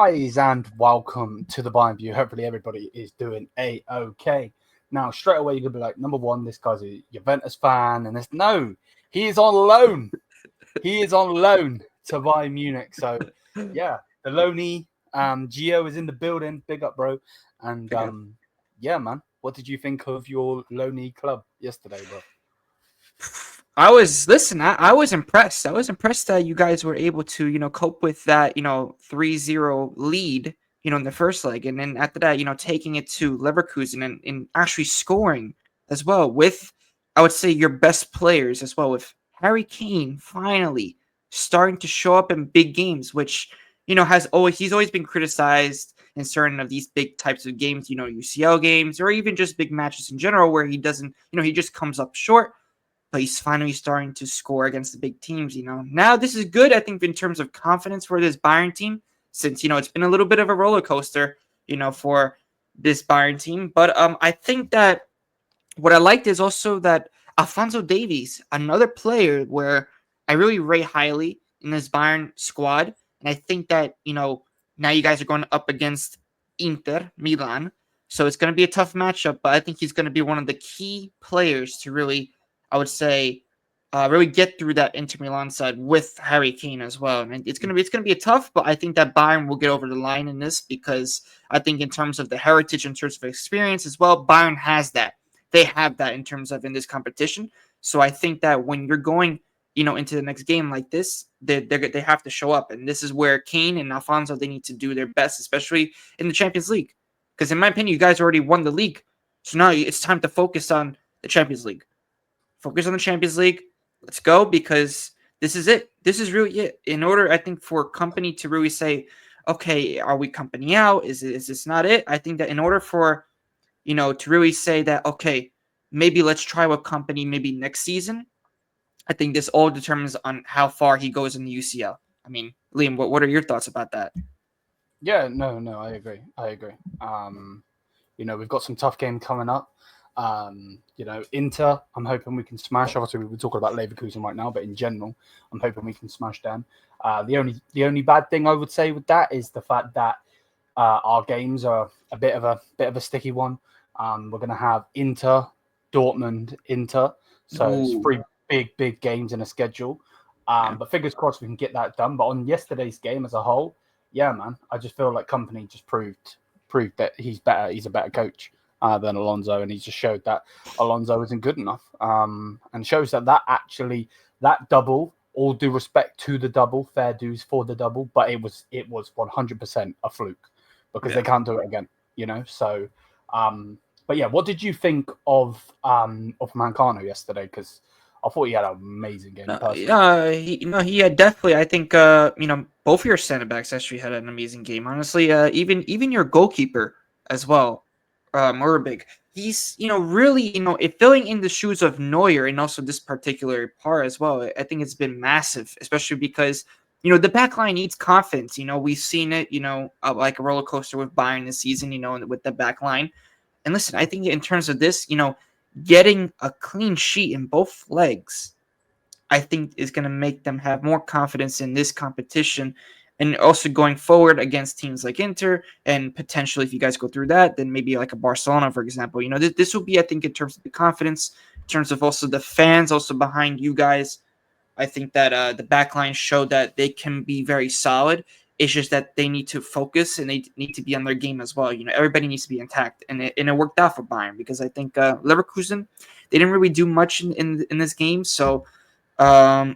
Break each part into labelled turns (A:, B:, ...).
A: guys, and welcome to the Bayern View. Hopefully everybody is doing A-OK. Now, straight away, you're going to be like, number one, this guy's a Juventus fan. And no, he is on loan. He is on loan to Bayern Munich. So, yeah, the loanee, GIO is in the building. Big up, bro. And, yeah, man, what did you think of your loanee club yesterday, bro?
B: I was impressed. I was impressed that you guys were able to, cope with that, 3-0 lead, in the first leg. And then after that, taking it to Leverkusen and actually scoring as well with, I would say, your best players as well, with Harry Kane finally starting to show up in big games, which, he's always been criticized in certain of these big types of games, UCL games, or even just big matches in general, where he doesn't, he just comes up short. But he's finally starting to score against the big teams, Now, this is good, I think, in terms of confidence for this Bayern team, since, it's been a little bit of a roller coaster, for this Bayern team. But I think that what I liked is also that Alphonso Davies, another player where I really rate highly in this Bayern squad. And I think that, now you guys are going up against Inter Milan. So it's going to be a tough matchup, but I think he's going to be one of the key players to really, I would say, really get through that Inter Milan side with Harry Kane as well. And it's gonna be a tough, but I think that Bayern will get over the line in this, because I think in terms of the heritage, in terms of experience as well, Bayern has that. They have that in terms of in this competition. So I think that when you're going, into the next game like this, they have to show up, and this is where Kane and Alfonso, they need to do their best, especially in the Champions League, because in my opinion, you guys already won the league, so now it's time to focus on the Champions League. Focus on the Champions League. Let's go, because this is it. This is really it. In order, I think, for company to really say, okay, are we company out? Is this not it? I think that in order for, to really say that, okay, maybe let's try with company maybe next season, I think this all determines on how far he goes in the UCL. I mean, Liam, what are your thoughts about that?
A: Yeah, no, I agree. We've got some tough games coming up. Inter, I'm hoping we can smash. Obviously, we're talking about Leverkusen right now, but in general, I'm hoping we can smash them. The only bad thing I would say with that is the fact that our games are a bit of a sticky one. We're going to have Inter, Dortmund, Inter, so It's three big games in a schedule. But fingers crossed we can get that done. But on yesterday's game as a whole, yeah, man, I just feel like company just proved that he's better. He's a better coach than Alonso, and he just showed that Alonso isn't good enough, and shows that double, all due respect to the double, fair dues for the double, but it was 100% a fluke, because they can't do it again, So, but yeah, what did you think of Mancano yesterday? Because I thought he had an amazing game.
B: He had definitely. I think both of your center backs actually had an amazing game. Honestly, even your goalkeeper as well. Murbig. He's, really, filling in the shoes of Neuer, and also this particular part as well. I think it's been massive, especially because, the back line needs confidence. We've seen it, like a roller coaster with Bayern this season, with the back line. And listen, I think in terms of this, getting a clean sheet in both legs, I think is going to make them have more confidence in this competition. And also going forward against teams like Inter, and potentially if you guys go through that, then maybe like a Barcelona, for example. This will be, I think, in terms of the confidence, in terms of also the fans also behind you guys. I think that the backline showed that they can be very solid. It's just that they need to focus, and they need to be on their game as well. Everybody needs to be intact, and it worked out for Bayern, because I think Leverkusen, they didn't really do much in this game. So I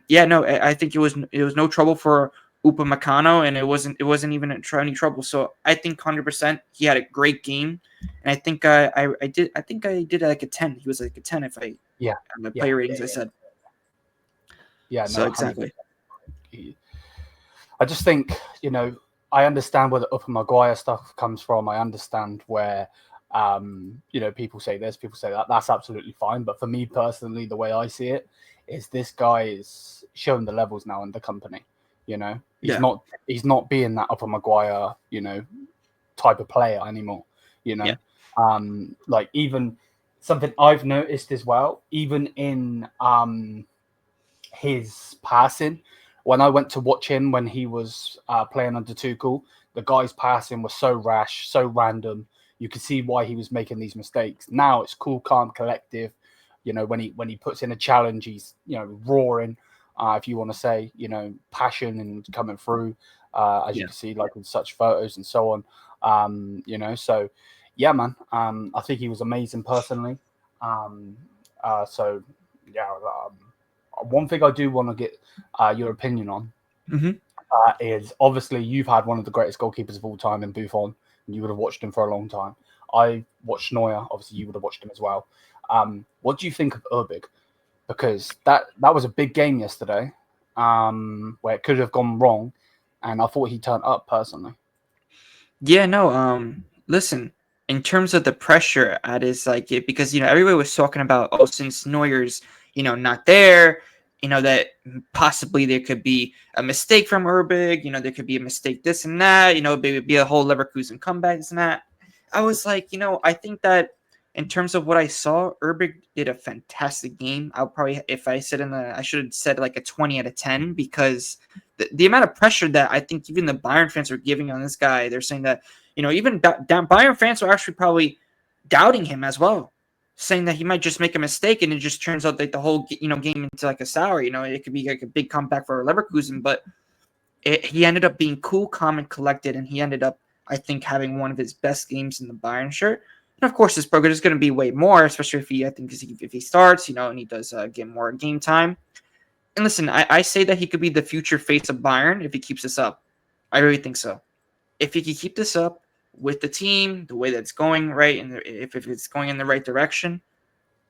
B: think it was no trouble for Upamecano, and it wasn't even any trouble. So I think 100% he had a great game, and I think I did like a 10. He was like a 10 if I on the player ratings I said.
A: Yeah, no,
B: so exactly.
A: I just think I understand where the Upper Maguire stuff comes from. I understand where people say this, people say that. That's absolutely fine. But for me personally, the way I see it is this guy is showing the levels now in the company. He's not being that Upper Maguire, type of player anymore. Like even something I've noticed as well, even in his passing, when I went to watch him when he was playing under Tuchel, the guy's passing was so rash, so random. You could see why he was making these mistakes. Now it's cool, calm, collective. You know, when he puts in a challenge, he's, you know, roaring, if you want to say, you know, passion and coming through, as you can see, like with such photos and so on. You know, so yeah, man. I think he was amazing personally. So yeah, one thing I do want to get your opinion on is obviously you've had one of the greatest goalkeepers of all time in Buffon, and you would have watched him for a long time. I watched Neuer. Obviously, you would have watched him as well. What do you think of Urbig? Because that was a big game yesterday, where it could have gone wrong, and I thought he turned up personally.
B: Yeah, no. Listen, in terms of the pressure at his because everybody was talking about, since Neuer's not there, that possibly there could be a mistake from Urbig. There could be a mistake this and that. Maybe be a whole Leverkusen comeback this and that. I was like, I think that in terms of what I saw, Urbig did a fantastic game. I'll probably, if I said I should have said like a 20 out of 10, because the amount of pressure that I think even the Bayern fans are giving on this guy, they're saying that, even Bayern fans are actually probably doubting him as well, saying that he might just make a mistake and it just turns out that the whole, game into like a sour. It could be like a big comeback for Leverkusen, but he ended up being cool, calm, and collected, and he ended up, I think, having one of his best games in the Bayern shirt. And of course, this program is going to be way more, especially if he starts, and he does get more game time. And listen, I say that he could be the future face of Bayern if he keeps this up. I really think so. If he can keep this up with the team, the way that it's going, right, and if it's going in the right direction,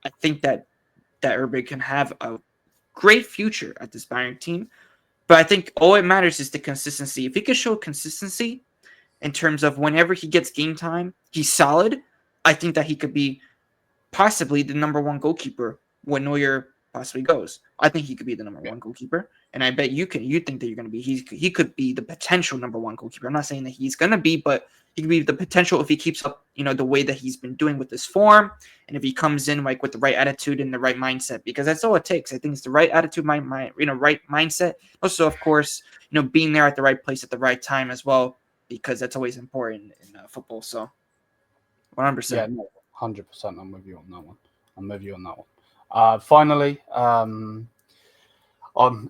B: I think that Urbig can have a great future at this Bayern team. But I think all it matters is the consistency. If he can show consistency in terms of whenever he gets game time, he's solid. I think that he could be possibly the number one goalkeeper when Neuer possibly goes. I think he could be the number one goalkeeper, and I bet you think that you're going to be. He could be the potential number one goalkeeper. I'm not saying that he's going to be, but he could be the potential if he keeps up, the way that he's been doing with this form, and if he comes in like with the right attitude and the right mindset, because that's all it takes. I think it's the right attitude, right mindset. Also, of course, being there at the right place at the right time as well, because that's always important in football. So, 100%.
A: Yeah, 100%. I'm with you on that one. Finally, I'm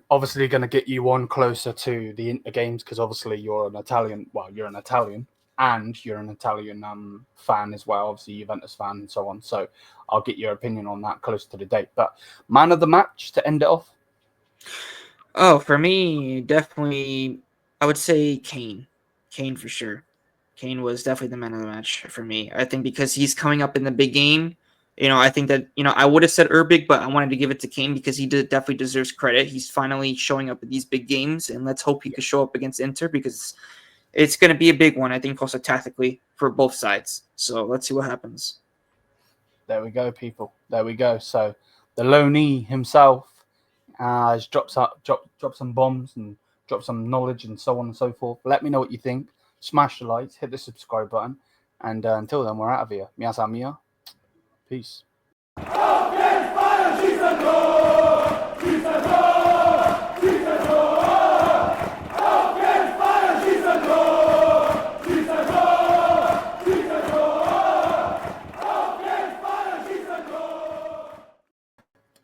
A: obviously going to get you on closer to the Inter games, because obviously you're an Italian. Well, you're an Italian, and you're an Italian fan as well. Obviously, Juventus fan and so on. So I'll get your opinion on that closer to the date. But man of the match to end it off.
B: Oh, for me, definitely, I would say Kane. Kane for sure. Kane was definitely the man of the match for me. I think because he's coming up in the big game. I think that, I would have said Urbig, but I wanted to give it to Kane because he definitely deserves credit. He's finally showing up at these big games, and let's hope he can show up against Inter, because it's going to be a big one, I think, also tactically for both sides. So let's see what happens.
A: There we go, people. There we go. So the loanee himself has dropped some bombs and dropped some knowledge and so on and so forth. Let me know what you think. Smash the likes, hit the subscribe button, and until then, we're out of here. Miasa mia. Peace.